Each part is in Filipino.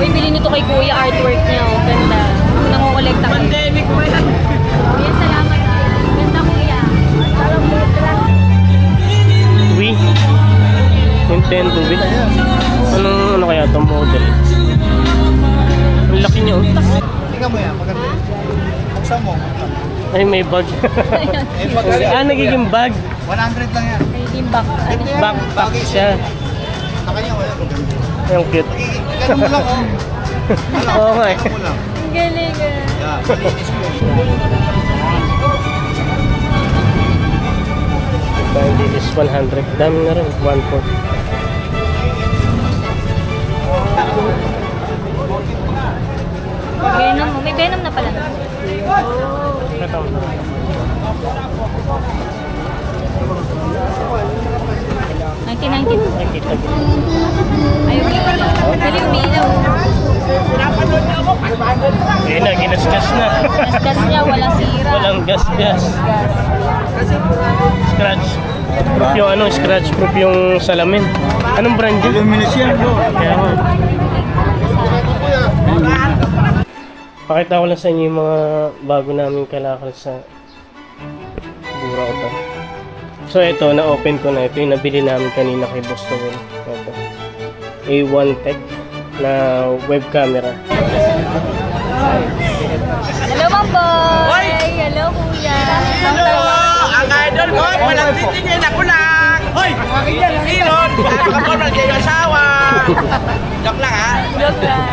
Uy, bilhin nito kay Kuya, artwork niya. Oh. Ganda. Nangungulikta ko. Pandemic mo yan. Kuya, salamat. Ganda, Kuya. Wii. Nintendo Wii. Ano kaya itong model? Ang laki niya. Tingnan mo yan, maganda. Buksan mo. Ay, may bag. Nagiging bag. 100 lang yan. Nagiging back. Backpack siya. Sa kanya wala. Ang cute. Ganun mo lang, oh. Oo nga eh. Ganun mo lang. Ang galing ah. Yeah, malinis mo. This is 100. Dami na rin. 1/4. Venom. May Venom na pala. Ito. 1992. Nakita ko. Ayaw umiilaw. Dali umiilaw. Ayun na, ginasgas na. Gas niya, walang sira. Walang gas-gas. Scratch. Proof yung scratch proof yung salamin. Anong brand yun? Luminous yan, bro. Kaya nga. Pakita ko lang sa inyo yung mga bago namin kalakal sa Burautan. So ito, na-open ko na. Ito yung nabili namin kanina kay Boss Noel. Ito. A1 Tech na web camera. Hello, Ma'am Boy! Hello, Kuya! Ang idol ko, walang titingin ako lang. Hoy! Ilon! Kapag magkayo asawa. Joke lang ha? Joke lang.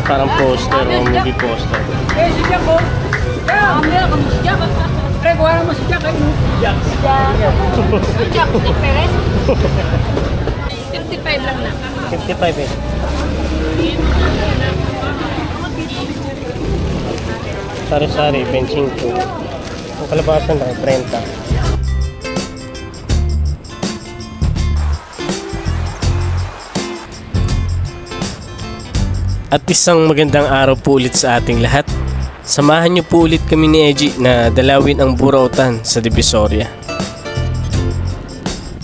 Parang poster o movie poster. Eh, si Jack ko. Camera, kamu si Jack. Pre, kuha naman si Jack. Jack. Jack, Jack Perez. 55 lang na. 55 eh. Sari-sari, benching ko. Ang kalabasan na 30. At isang magandang araw po ulit sa ating lahat. Samahan niyo po ulit kami ni Eji na dalawin ang Burautan sa Divisoria.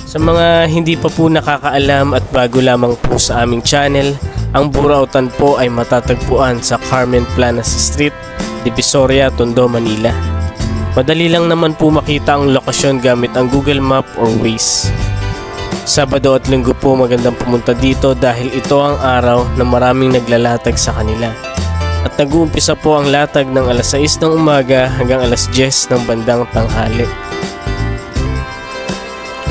Sa mga hindi pa po nakakaalam at bago lamang po sa aming channel, ang Burautan po ay matatagpuan sa Carmen Planas Street, Divisoria, Tondo, Manila. Madali lang naman po makita ang lokasyon gamit ang Google Map or Waze. Sabado at Linggo po magandang pumunta dito dahil ito ang araw na maraming naglalatag sa kanila. At nag-uumpisa po ang latag ng alas 6 ng umaga hanggang alas 10 ng bandang tanghali.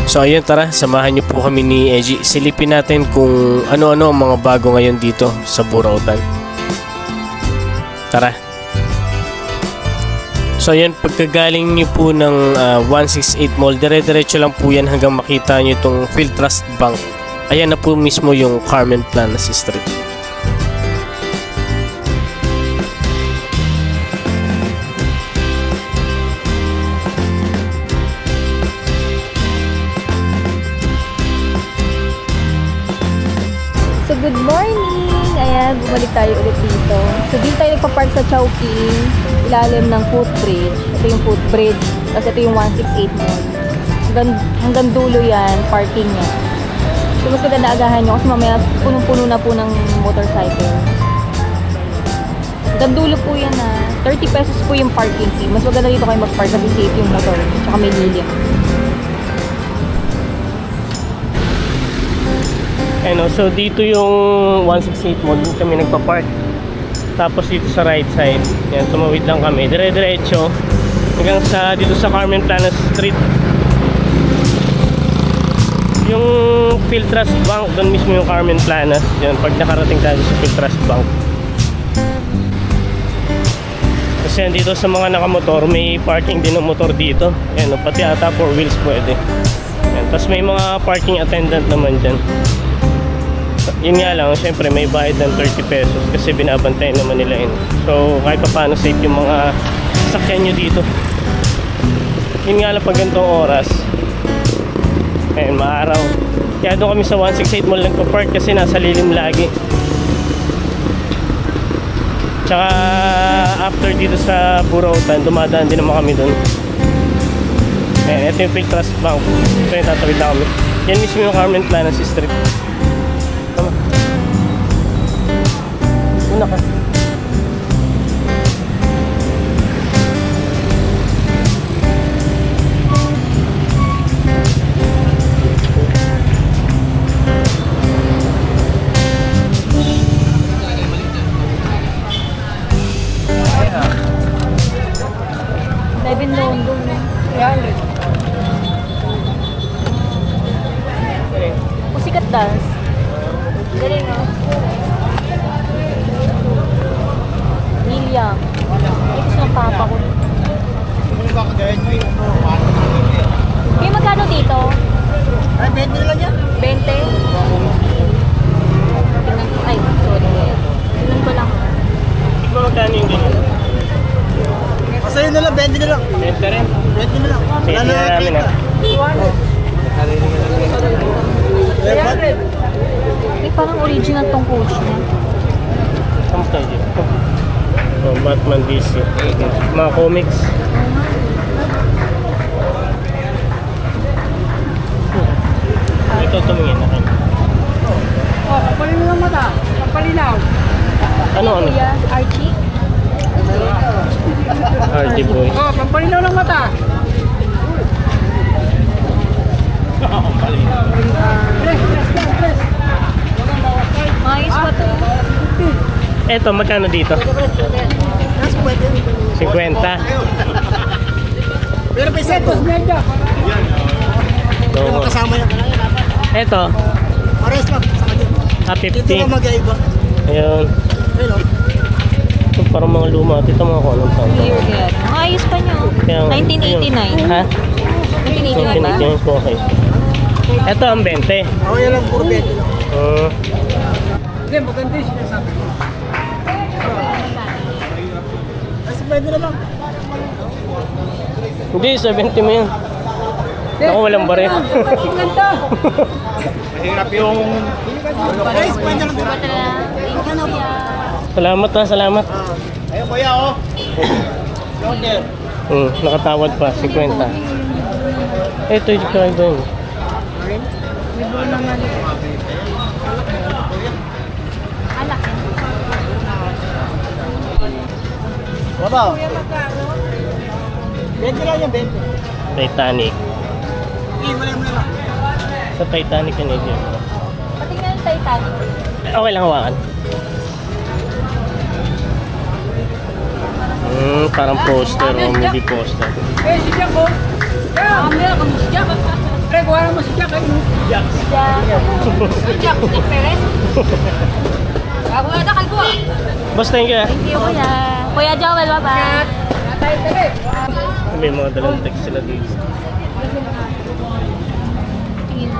So ayun, tara, samahan niyo po kami ni Eji. Silipin natin kung ano-ano ang mga bago ngayon dito sa Burautan. Tara. So ayan, pagkagaling niyo po ng 168 Mall, dire-diretso lang po yan hanggang makita niyo itong Philtrust Bank. Ayan na po mismo yung Carmen Planas Street. So good morning! Ayan, bumalik tayo ulit dito. So dito tayo nagpa-park sa Chowking, ilalim ng footbridge. Ito yung footbridge, tapos ito yung 168 Mall. Hanggang dulo yan, parking niya. So mas maganda agahan nyo kasi mamaya punong-puno na po ng motorcycle. Hanggang dulo po yan 30 pesos po yung parking fee. Mas maganda dito kayo mag-park kasi safe yung motor. Tsaka may lilim. Ano, so dito yung 168 Mall, dito kami nagpa-park. Tapos dito sa right side, yan, tumawid lang kami, dire-diretso hanggang sa dito sa Carmen Planas Street. Yung Philtrust Bank, doon mismo yung Carmen Planas. Yan, pag nakarating tayo sa Philtrust Bank. Kasi yan, dito sa mga nakamotor, may parking din ng motor dito. Yan, pati ata 4 wheels pwede. Yan, tapos may mga parking attendant naman dyan. Yun nga lang, syempre may bayad ng 30 pesos kasi binabantayan naman nila yun. So kahit pa paano safe yung mga sakyan nyo dito. Yun nga lang pag ganitong oras, ayun, maaraw. Kaya doon kami sa 168 Mall nagpa-park kasi nasa lilim lagi. Tsaka after dito sa Burautan, dumadaan din naman kami doon. Ayan, ito yung Filtras Bank. Ito yung tatawid na kami. Yan mismo yung Carmen Planas Street. Tama. Una ka. Live in London. 300. O sikat dance. Galing no? William. Ito gusto ng papa ko. Kaya magkano dito? Ay, 20 na lang yan. 20? Tingnan ko. Ay, sorry. Tingnan ko lang. Tignan magkano yung ganyan. Pasayo na lang, 20 na lang. 20 rin. 20 na lang. Sige, Wala tingnan na namin ha. 300. Eh, parang original tong coach niya. Kamusta dito? Oh, Batman DC. Mga comics. Ito tumingin na kayo. Oh, kapalin mo ng mata. Kapalinaw. Ano? Kuya, Archie? RD Boys. Oh, pampalinaw ng mata. Ayos pa to. Eto, magkano dito? 50. Pero pa isa to. Medya. So, Kasama yan. eto, Pares lang. Saka dyan. Dito ka 50. mag-aiba. Ayun. Ayun o. Ito parang mga luma. Ito mga kung anong taon. Year yan. Ayos pa nyo. Kaya nga, 1989. Ha? 1989 ba? 1989 po, okay. Ito ang 20. Ako yan lang, puro 20 lang. Hindi, maganda yung sinasabi ko. Ay, 20 na lang. Hindi, 70 mo yan. Ako walang baril. Ganda. Mahirap yung... Guys, 20 na lang. Thank you, kuya. Salamat ha, salamat. Ayun, kuya, oh. Loader. Nakatawad pa, 50. Ito yung kaiba yun. Alak. Wala. 20 lang yan, 20. Titanic. Wala mo na lang. Sa Titanic yun eh. Patingnan yung Titanic. Okay lang hawakan. Parang poster o movie poster. Eh, si Jack oh. Kaya, kamu si Jack. Pre, kuha mo si Jack. Jack. Jack Perez. Ako na dakal ko ah. Boss, thank you. Thank you, kuya. Kuya Joel, bye-bye. Tayo. May mga dalang text sila dito.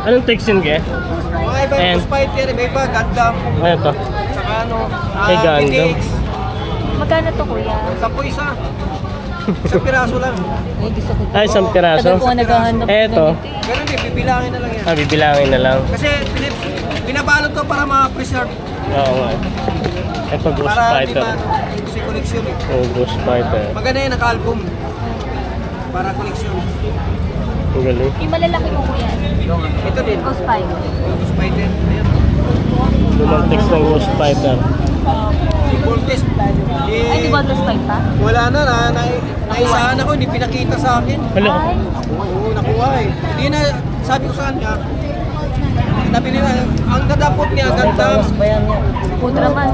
Anong text yun kaya? Okay, ba Ayan. yung Spider, iba iba, Gundam. Ano to? Saka ano, Kay Gundam. Phoenix. Magkano to, kuya? 10 isa. Isang piraso lang. Ay, isang piraso. Tagal ko nga naghahanap. Eto. Ganun din, bibilangin na lang yan. Bibilangin na lang. Kasi binabalot ko para ma-preserve. Oo nga. Ito, Ghost Para di Fighter. ba, kasi collection eh. Oh, Ghost Fighter. Maganda yan, naka-album. Para collection. Ang galing. Yung malalaki mo, kuya. Ito din. Ghost Fight. Spider. Ayan. Lumang text ng Ghost Fighter. Si Voltes. Ay, di ba Ghost Fight pa? Wala na, naisahan ako, hindi pinakita sa akin. Hello. Ay, Oo, nakuha eh. Hindi na, sabi ko sa kanya, sabi nila, ang nadapot niya, Gundam. Ultraman.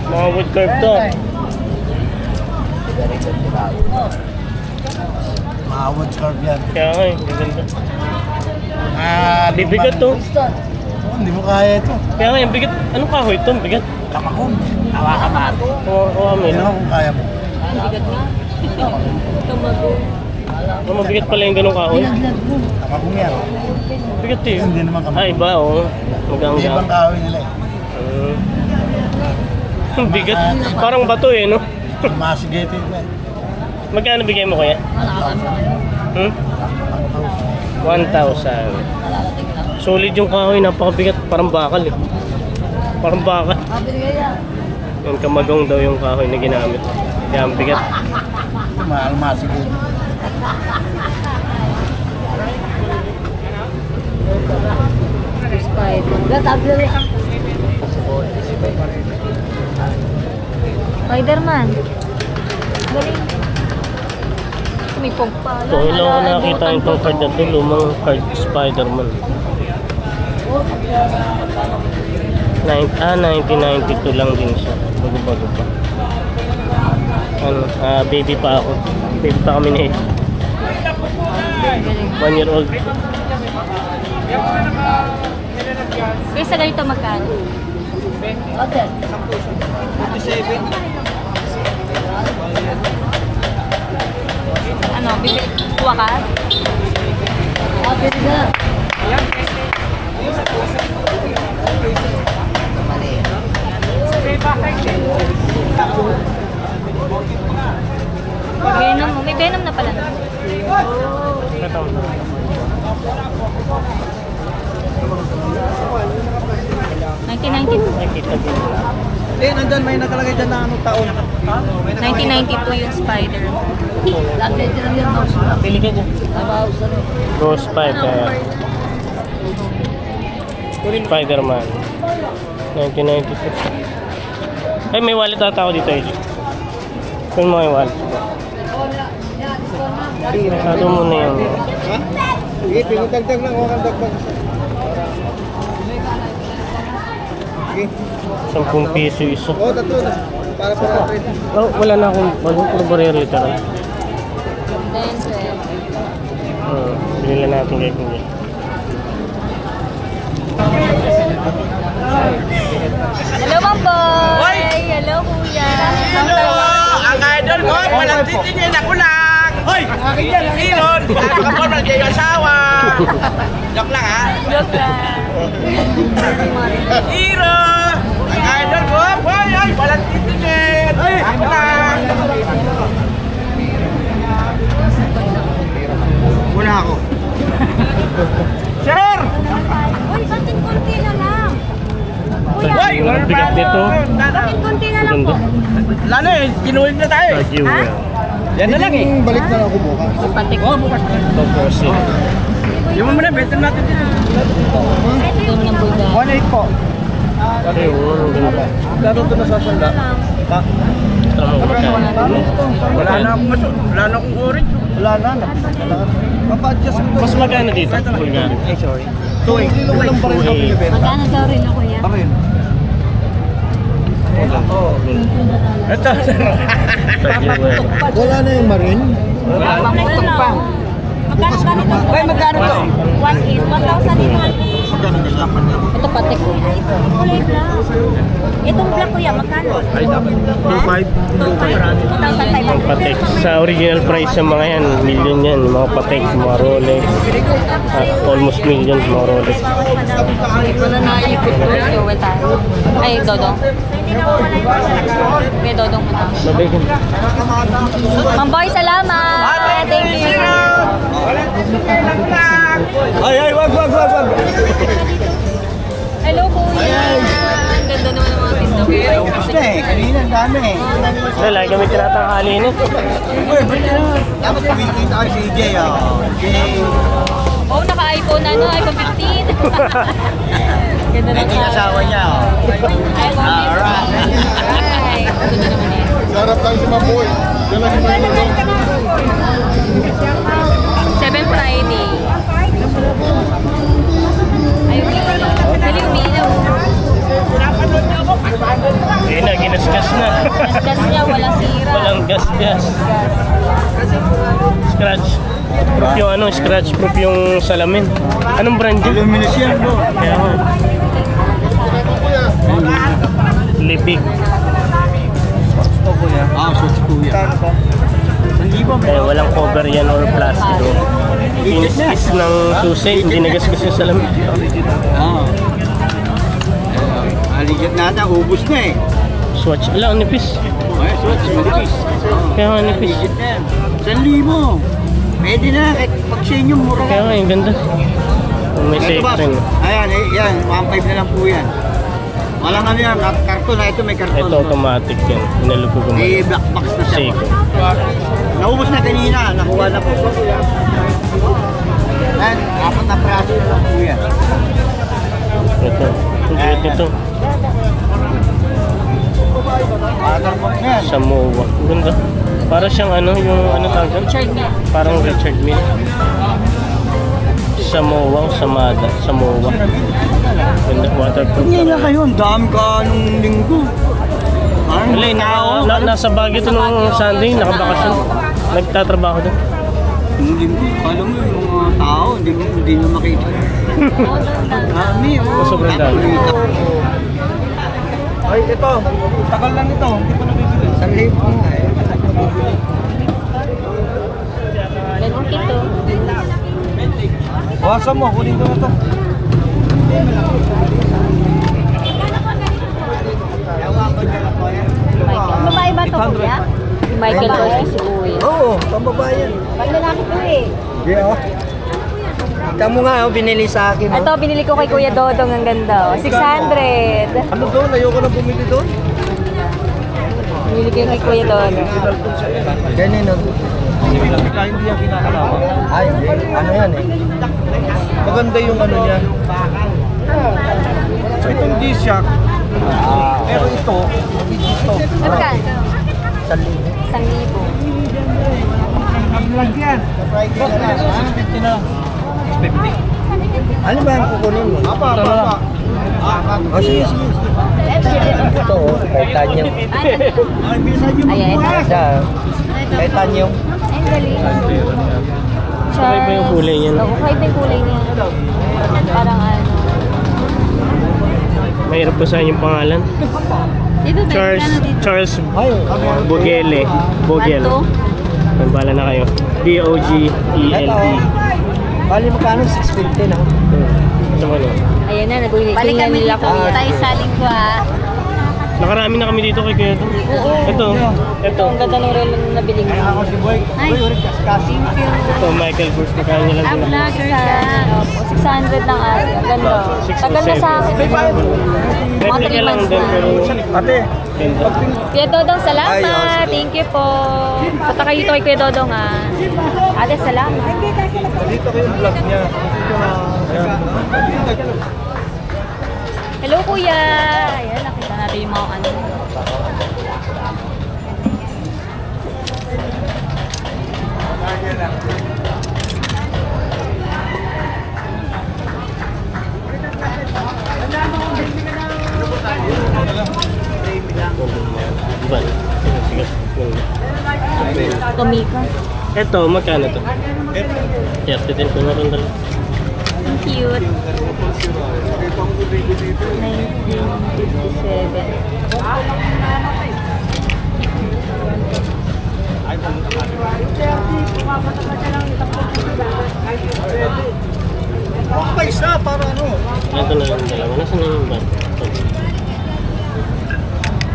Mga wood curve to. Mahawad carve yan. Kaya nga eh, ganda. Lumang- Bibigat to. Oo, hindi mo kaya ito. Kaya nga yung bigat. Anong kahoy to? Bigat. Kamakong. Hawakan mo. Oo, amin. Hindi kung kaya mo. Bigat nga. Tumago. Mabigat pala yung ganong kahoy. Kamakong yan. Bigat eh. Hindi naman kamakong. Ay, iba oh. Hindi Maganda. ibang kahoy nila eh. Bigat. Parang bato eh, no? Masigated yan. Magkano bigay mo kuya? 1,000. Solid yung kahoy, napakabigat. Parang bakal eh. Parang bakal. Yung kamagong daw yung kahoy na ginamit. Kaya ang bigat. Maalma siguro. Spider-Man. Galing. May pogpa. Ito, ilang ko nakakita yung tong card na ito. Lumang card Spider-Man. 1992 lang din siya. Bago-bago pa. Ano, baby pa ako. Baby pa kami na eh. 1 year old. Kaya sa ganito magkano? Okay. 57. Ano, bibili kuha ka? Okay na. Venom, may Venom na pala. Ito. 1992. Nakita din. Eh, nandyan may nakalagay dyan na anong taon. 1992 yung Spider. Pili ka dyan. Rose 5 kaya. Spider-Man. 1996. Ay, may wallet ata ako dito eh. Kung mo yung wallet. Sado mo na yung... Ha? Sige, pinutagdag lang. Huwag kang dagdag. Sige. 10 piso isa. Oo, tatlo na. Para para trade. Oh, wala na akong puro barero literal. Binila natin kayo kung yan. Hello, Ma'am Boy! Hello, Kuya! Ang idol ko, walang titingin ako lang. Hoy! Iron! Nakakapon lang kayo asawa. Joke lang ha? Joke lang. Iron! Ang idol ko, boy! Ay, walang titingin. Ako lang. Wala ako. Sir! Uy, bakit konti na lang? Kuya, Boy! Ang bigat nito. bakit konti na lang po? Lalo eh, kinuwin na tayo. Bagyo Ha? yan. Yan na lang eh. Balik na lang ako bukas. Patik. Oh, bukas na. Tapos Yung mo na, better natin dito. Ito ng bulga. 1.8 po. ay, ang ganda. Lalo ito nasasanda. Ha? Tama mo magkano. Wala na akong maso. Wala na akong orange. Wala na. Papa-adjust ko to. Mas magkano dito? Bulgari. Eh, sorry. 2.8. Hindi lang pa rin ako pinibenta. Magkano daw rin ako, Kuya? Bakit? Ito. Bagyo yan. Wala na yung marin. Pangutong pa. Magkano ganito? Ay, magkano to? 1.8. 1,000 din. Ito patik. Kulay black. Itong black, Kuya, magkano? 2,500. Patek. Sa original price ng mga yan, million yan. Mga Patek, mga Rolex. Almost million mga Rolex. Wala na ikot ko. Joel tayo. Ay, Dodong. Kay Dodong mo na. Mabigan. Ma'am Boy, salamat! Thank you! Ay, wag. Hello, Kuya! Ang ganda naman ng mga tindaw. Gusto eh. Kanina ang dami eh. Wala, lagi kami tinatanghali na. Dapat kumikita kay si EJ oh. Oh, naka-iPhone na, no? iPhone 15. Ganda na Yung asawa niya oh. iPhone 15. Alright. Alright. Ganda naman yan. Sarap lang si Maboy. 7 Friday. Ayun, dali umiilaw. Ayun na, ginasgas na. Gas niya, wala sira. Walang gas-gas. Scratch. Proof yung ano, scratch proof yung salamin. Anong brand yun? Luminisyan bro. Kaya nga. Libig. Switch po yan. Kaya walang cover yan or plastic. Kinis-kis ng susi, hindi nagasgas yung salamin. Haligit natin, ubus na eh. Swatch. Ala, ang nipis. Ay, switch, manipis. Kaya nga nipis. Haligit na yan. 1,000. Pwede na, kahit pag sa inyo, mura Kaya nga, yung ganda. May Ito safe ba? rin. Ayan, yan, 1.5 na lang po yan. Walang ano yan, karton na ito, may karton. Ito automatic yan. Inalugog mo. May black box na siya. Seiko. Naubos na kanina, nakuha na po. Ayan, 4 na praso lang po yan. Ito. Ang ito. Watermark na yan. Samoa. Ganda. Para siyang ano, yung ano tawag dyan? Richard Mille. Parang Richard Mille. Samoa o Samada. Samoa. Ganda. Waterproof. Hindi na kayo, ang dami ka nung linggo. Parang Wala, nasa Baguio ito nung Sunday, nakabakasyon. Nagtatrabaho doon. Nung linggo, alam mo yung mga tao, hindi na makita. Dami, oh. Sobrang dami. Ay, ito. Tagal lang ito. Hindi pa nabibili. 1,000 nga eh. Ganun ito. Bawasan mo, kunin ko na ito. Michael. Babae ba ito, kuya? Michael Kors si Kuya. Oo, pambabayan. Pag lalaki ko eh. Yeah, oh. Kita mo nga, oh, binili sa akin. Ito, binili ko kay Kuya Dodong. Ang ganda. 600. Ano doon? Ayoko na bumili doon. Binili ko kay Kuya Dodong. Ganyan no? Hindi yan kinakalawa. Ay, ano yan eh. Maganda yung ano niya. So itong G-Shock. Pero ito, dito. Magkano? 1,000. Lagyan. 650 na. 650. Ano ba yung kukunin mo? Apa. Oh, sige. Ito, titanium. Ayan, ito. Titanium. Ay, galing. Kakaiba yung kulay niya, no? Oo, kakaiba yung kulay niya. Parang ano. Mahirap ba sa yung pangalan? Dito tayo. Charles Bogele. Bogele. May bala na kayo. B-O-G-E-L-E. Bali magkano? 650 na. Ito mo no? Ayan na, nabili nila Kuya. Tayo sa lingwa. Nakarami na kami dito kay Kuya. Ito. Ang ganda ng relo na nabili mo. Si Boy. Ay, Ito, Michael Kors. Magkano niya lang din. Opo, 600 lang ate. Ang ganda. Tagal na sa akin. Mga 3 months din, pero na. Ate. ganda. Kuya Dodong, Ay, salamat. Thank you po. Punta kayo dito kay Kuya Dodong ha. Ate, salamat. Dito ko yung vlog niya. Hello Kuya. Ayan, nakita natin yung mga ano. Iba. Sige. Tomika. Ito, magkano to? 30 din po na rin dala. Ang cute. 1957. Okay siya, para ano? Ito na yung dalawa. Nasaan na yung bag?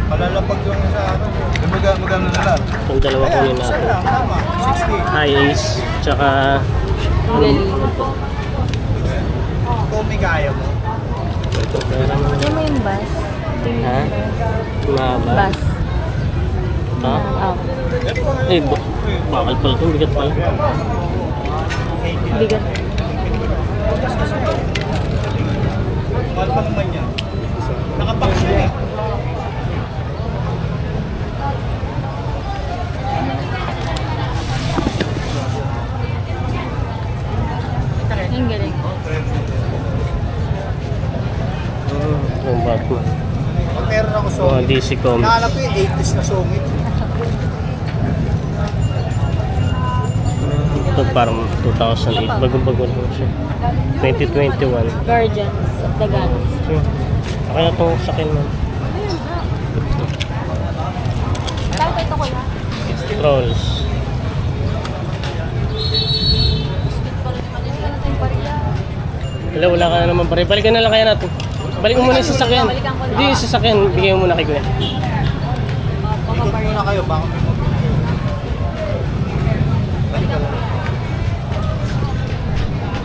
Palalapag lang sa ano. Magano na lang. Itong dalawa ko yun natin. Tama, 60. High Ace, tsaka Ang galing. Kung may kaya mo. ito. Pera mo. Ano mo yung bus? Ha? Mahaba. Bus. Ha? Ah, Eh, bakal pala ito. Bigat pala. bigat. Mahal pa naman yan. Nakabox yun eh. Ang galing. Yung Batman. Pag meron ako Mga songit. DC Comics. Nakalap ko yung 80s na songit. Ito parang 2008. Bago-bago lang siya. 2021. Guardians of the Galaxy. Kaya itong sakin mo. Saan ito Kuya? Trolls. Wala ka na naman pare. Balikan na lang kaya natin. Balik mo muna yung sasakyan. Hindi yung sasakyan. Bigyan mo muna kay Kuya. Ikot muna kayo, baka may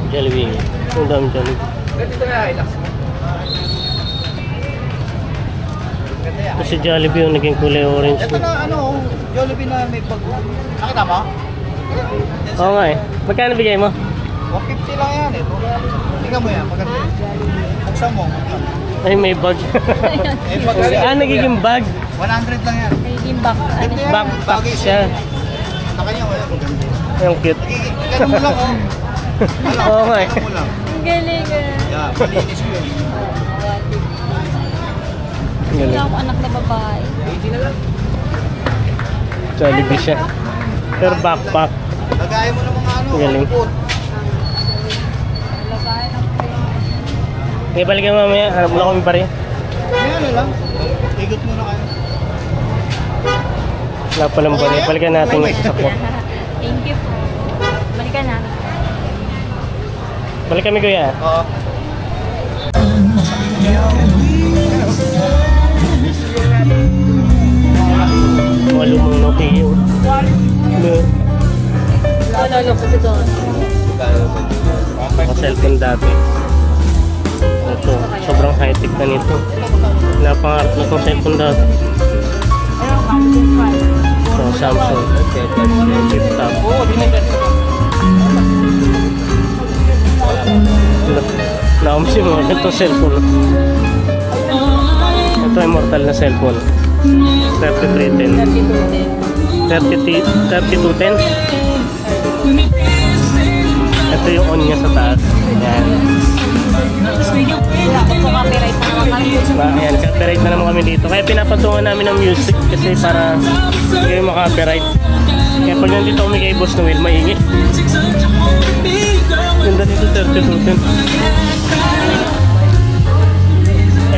Jollibee. Ang dami Jollibee. Ito si Jollibee yung naging kulay orange. Ito na ano, Jollibee na may pag... Nakita mo? Oo nga eh. Magkano bigay mo? 150 lang yan eh. Tingnan mo yan, maganda. Buksan mo. Ay, may bag. Eh, pag Nagiging bag. 100 lang yan. Nagiging back. Ano? Ganda yan. Backpack Bagay siya. Sa kanya, wala maganda. Yung cute. Ganun mo lang oh. Oo nga eh. Ganun mo lang. Ang galing ah. Yeah, malinis ko yun. Hindi ako anak na babae. Jollibee siya. Pero backpack. Lagayan mo ng mga ano, Galing. food. Okay, balikan mamaya. Hanap mo na kami pa rin. May ano lang. Ikot muna kayo. Wala palang bali. Balikan natin yung sasakyan. Thank you po. Balikan na. Balik kami kuya. Oo. Malumang Nokia. Ano po ito? Mga cellphone dati. Ito, sobrang high-tech na nito. Napangarap na itong cellphone dati. So, Samsung. Flip top. Naumsi mo itong cellphone. Ito ay mortal na cellphone. 3310. 3210. Ito yung on niya sa taas. Ayan. Copyright na kami. Ayan, copyright na naman kami dito. Kaya pinapatungan namin ng music kasi para hindi kayo maka-copyright. Kaya pag nandito kami kay Boss Noel, maingit. Ganda dito, 3210.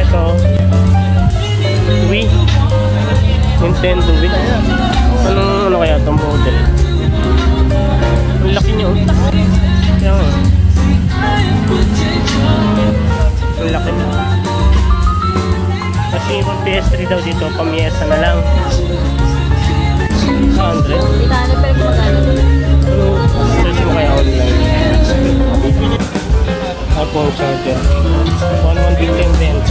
Ito, Wii. Nintendo Wii. Ano kaya itong model? Ang laki niyo. Kaya nga. Ang laki. Kasi yung PS3 daw dito, pamiesa na lang. 100. Pinano pero magkano to? Search mo kaya online. iPhone charger. 1115 din.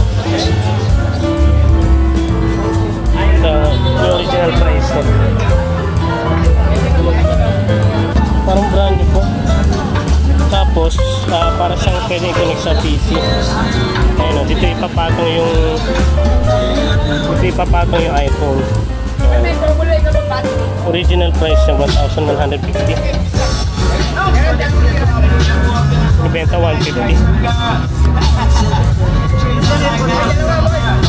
The original price na. Parang brand new po. Tapos, para siyang pwede i-connect sa PC. Ayun o, dito ipapatong yung iPhone. Original price niya 1,150. Ibenta 150.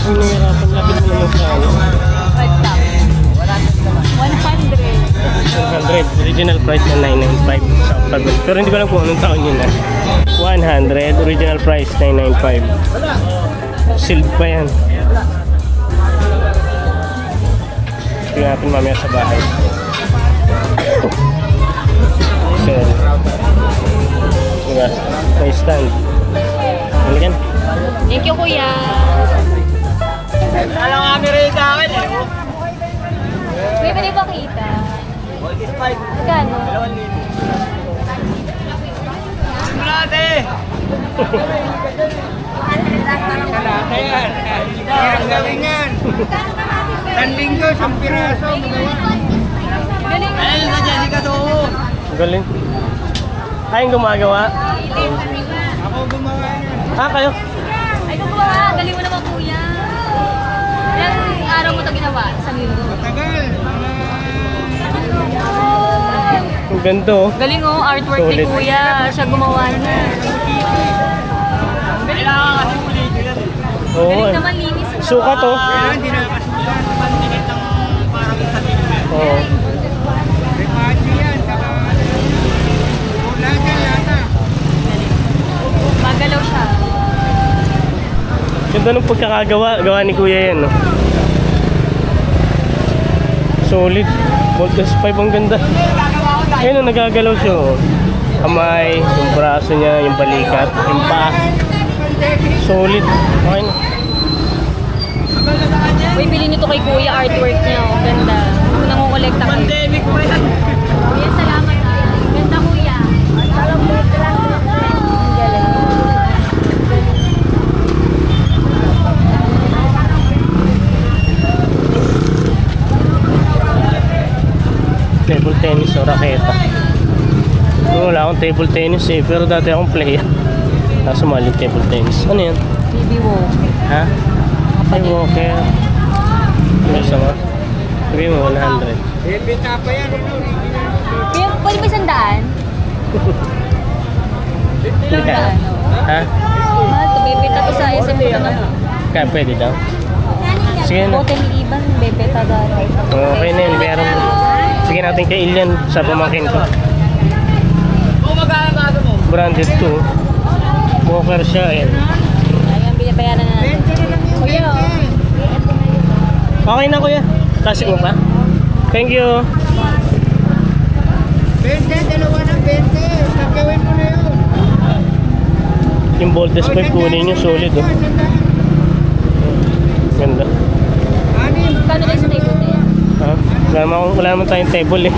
Ang nahirapan, lapit mo naman sa ano. 100. Original price na 995 sa Octagon. Pero hindi ko alam kung anong taon yun na. 100. Original price 995. Sealed pa yan. Tingnan natin mamaya sa bahay. So, diba? May stand. Balikan. Thank you, kuya. Alang Amerika akin eh. Kuya, pwede ba kita? Magkano? Kalate! Kalate yan. Ang gawin yan. Tanding ko, 1 piraso. Galing na. Ayun na dyan, di ka doon. Galing. Ay, yung gumagawa. Ako gumawa yan. Kayo? Ay, gumawa. Galing mo naman, kuya. Ilang araw mo ito ginawa? Isang linggo. Tagal. Ang ganda oh. Galing oh, artwork ni Solid. kuya. Siya gumawa na. Kailangan kasi ulit yan. Oo. Galing naman, linis mo. Sukat oh. Kailangan hindi na nakasulat. Pandinig ng parang isa din. Oo. Repacho yan. Saka lahat yan yata. Magalaw siya. Ganda nung pagkakagawa. Gawa ni kuya yan oh. Solid. Voltas 5 ang ganda. Ayun oh, nagagalaw siya oh. Kamay, yung braso niya, yung balikat, yung paa. Solid. Okay na. Uy, bilhin nito kay kuya, artwork niya oh. Ganda. Kung nangunkolekta kayo. Pandemic pa yan. Kuya, salamat ha. Ganda kuya. Ang galing. tennis o raketa. Wala akong table tennis eh, pero dati akong player. Kaso mahal yung table tennis. Ano yan? Baby walk. Ha? Ay, walker. Gusto mo? Sabi mo, 100. Kaya, pwede ba 100? Kaya? Ha? Mahal to, bebeta ko sa SM ko na. Kaya pwede daw? Sige na. Hotel Iban, bebeta dati. Okay na yun, meron. Sige natin kay Ilian sa pamangkin ko. Branded to. Walker siya eh. Ayan, binabayaran na natin. Kuya, Okay na kuya. Classic mo pa? Thank you. 20, dalawa ng 20. Gagawin mo na yun. Yung boldest pipe kunin nyo, solid oh. Ganda. kano kayo sa table na yan? Ha? Wala naman tayong table eh.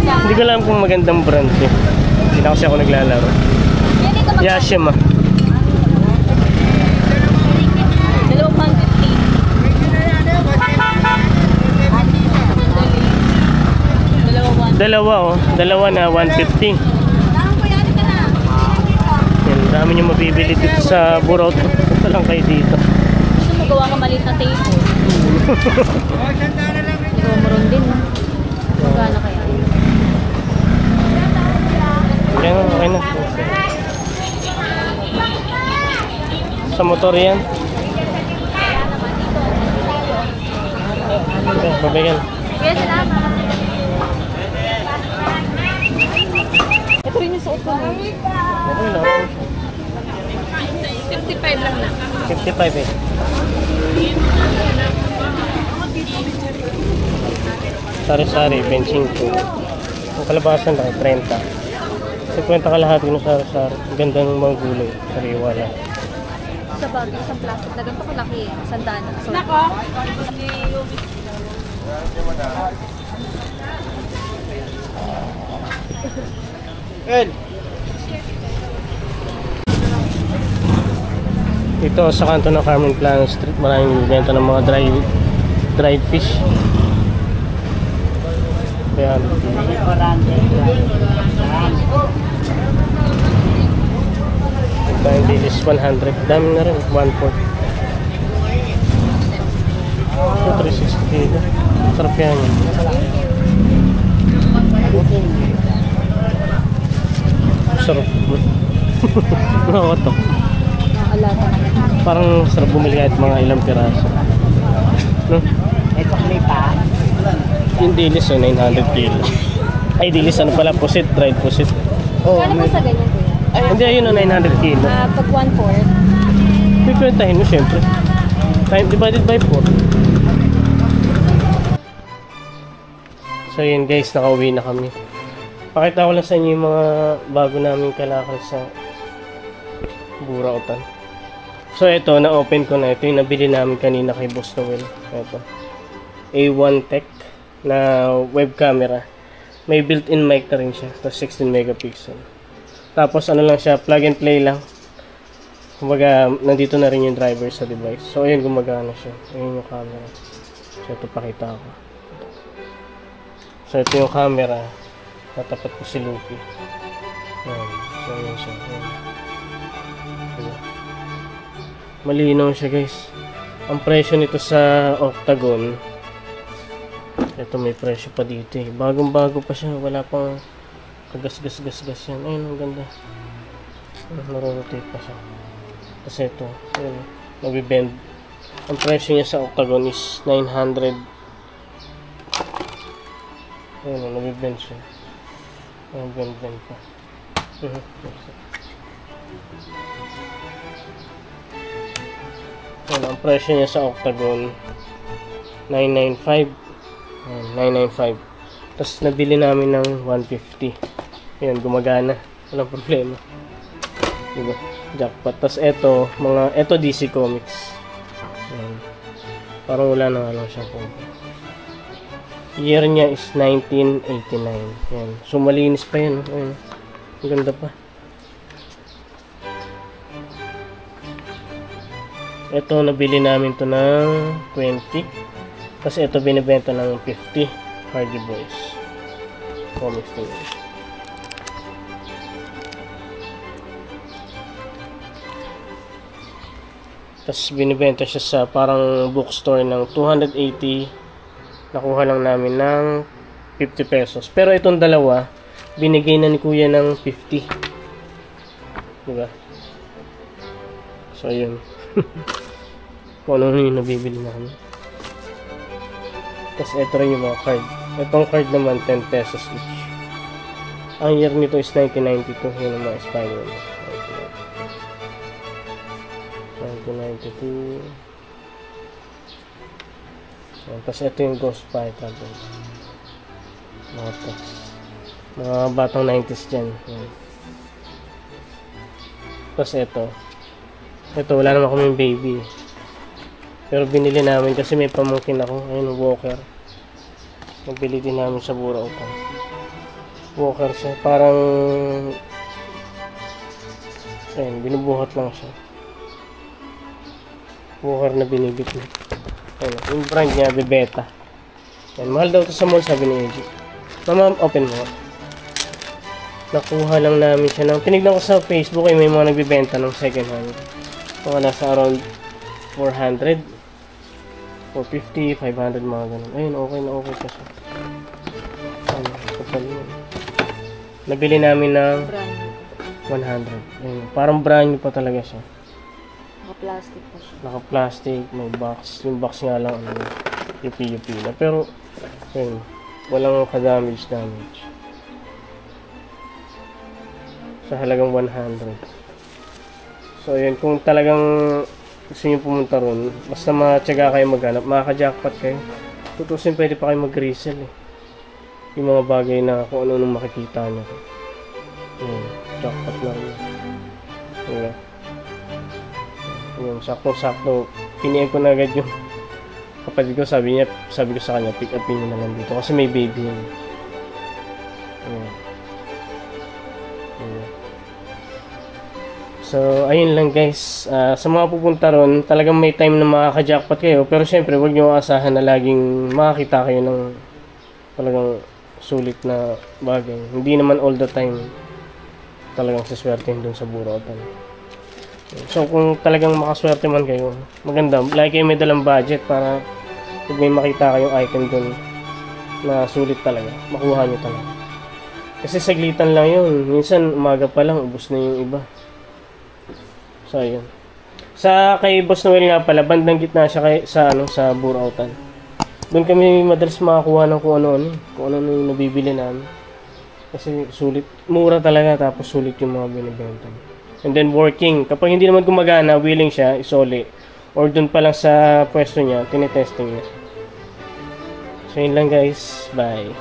Hindi ko alam kung magandang brand eh. Hindi na kasi ako naglalaro. Yan dito magkano? Yashima. 250. Dalawa na 150. Yan, dami nyo mabibili dito sa Buraut. Punta lang kayo dito. Gusto mo gawa ka maliit na table? Ikaw maroon din. Magkano kaya? Yan, okay na. Sa motor yan. Okay, babagyan. Kuya, salamat. Ito rin yung suot ko. Okay na. 55 lang na. 55 eh. Sari-sari, benching ko. Ang kalabasan na 30. 50 kalahati ng sari-sari. Ang ganda ng mga gulay. Sariwa lang. Sa bagay, isang plastic na ganito kalaki eh. Sandaan na. Nako. Ito sa kanto ng Carmen Plano Street, maraming benta ng mga dried fish. Kaya ito yung dilis 100. Dami na rin, 1/4. Ito 360 kilo. Sarap yan. Sarap. Nakawatok. Nakakalata naman. Parang sarap bumili kahit mga ilang piraso. No? Ito pa. Yung dilis 900 kilo. Ay dilis ano pala, pusit, dried pusit. Kano po sa ganyan kuya? Hindi ayun 900 kilo. Pag 1/4. Pipintahin mo syempre. Time divided by 4. So yun guys, nakauwi na kami. Pakita ko lang sa inyo yung mga bago naming kalakal sa Burautan. So ito, na-open ko na. Ito yung nabili namin kanina kay Boss Noel. Ito. A1 Tech na web camera. May built-in mic na rin siya. Tapos 16 megapixel. Tapos ano lang siya, plug and play lang. Kumbaga, nandito na rin yung driver sa device. So ayun, gumagana siya. Ayun yung camera. So ito, pakita ko. So ito yung camera. Tatapat ko si Lupi. Ayan. So ayan siya. Ayan. Ayan. Malinaw siya guys. Ang presyo nito sa Octagon, ito may presyo pa dito eh. Bagong bago pa siya. Wala pang kagas-gas-gas-gas yan. Ayun, ang ganda. Narorotate pa siya. Kasi ito, ayun, nabibend. Ang presyo niya sa Octagon is 900. Ayun, nabibend siya. Nabibend pa. Ayun, ang presyo niya sa Octagon 995. Ayun, 995. Tapos nabili namin ng 150. Ayun, gumagana. Walang problema. Diba? Jackpot. Tapos eto DC Comics. Ayun. Parang wala na lang siya po. Year niya is 1989. Ayun. So malinis pa yan. Ayun. Ang ganda pa. Ito, nabili namin to ng 20. Kasi ito binibenta ng 50. Hardy Boys. comics din. Tapos binibenta siya sa parang bookstore ng 280. Nakuha lang namin ng 50 pesos. Pero itong dalawa, binigay na ni kuya ng 50. Diba? So, yun. Kung ano yung nabibili namin. Tapos, ito rin yung mga card. Itong card naman, 10 pesos each. Ang year nito is 1992. Yun ang mga Spider-Man. 1992. Tapos, ito yung Ghost Fighter. Mga text. Mga batang 90s dyan. Tapos, ito. Ito, wala naman kaming baby. Pero binili namin kasi may pamangkin ako. Ayun, Walker. Nabili din namin sa Burautan. Walker siya. Parang ayun, binubuhat lang siya. Walker na binibit niya. Ayun, yung brand niya, Bebeta. Ayun, mahal daw ito sa mall, sabi ni AJ. Mama, open mo. Nakuha lang namin siya ng... Tinignan ko sa Facebook ay may mga nagbibenta ng second hand. Mga nasa around 400. 450, 500, mga ganun. Ayun, okay na okay pa siya. Ayun, kapal yun. Nabili namin ng 100. Ayun, parang brand new pa talaga siya. Naka-plastic pa siya. Naka-plastic, may box. Yung box nga lang, ano, yupi-yupi na. Pero, ayun, walang ka-damage. Sa halagang 100. So, ayun, kung talagang gusto nyo pumunta ron, basta matyaga kayo maghanap, makaka-jackpot kayo. Tutusin, pwede pa kayo mag-resell eh. Yung mga bagay na kung ano nung makikita nyo. Jackpot na rin. Diba? Yung sakto-sakto, piniin ko na agad yung kapatid ko, sabi ko sa kanya, pick upin nyo na lang dito. Kasi may baby yun. So, ayun lang guys. Sa mga pupunta ron, talagang may time na makaka-jackpot kayo. Pero syempre, huwag nyo asahan na laging makakita kayo ng talagang sulit na bagay. Hindi naman all the time talagang saswertein dun sa Burautan. So, kung talagang makaswerte man kayo, maganda. Lagi kayo may dalang budget para pag may makita kayong item dun na sulit talaga, makuha nyo talaga. Kasi saglitan lang yun. Minsan, umaga pa lang, ubos na yung iba. So, ayun. Sa kay Boss Noel nga pala, bandang gitna siya sa Burautan. Doon kami madalas makakuha ng kung ano yung nabibili namin. Kasi sulit, mura talaga, tapos sulit yung mga binibenta. And then working, kapag hindi naman gumagana, willing siya, isoli. Or doon pa lang sa pwesto niya, tinetesting niya. So, yun lang guys. Bye.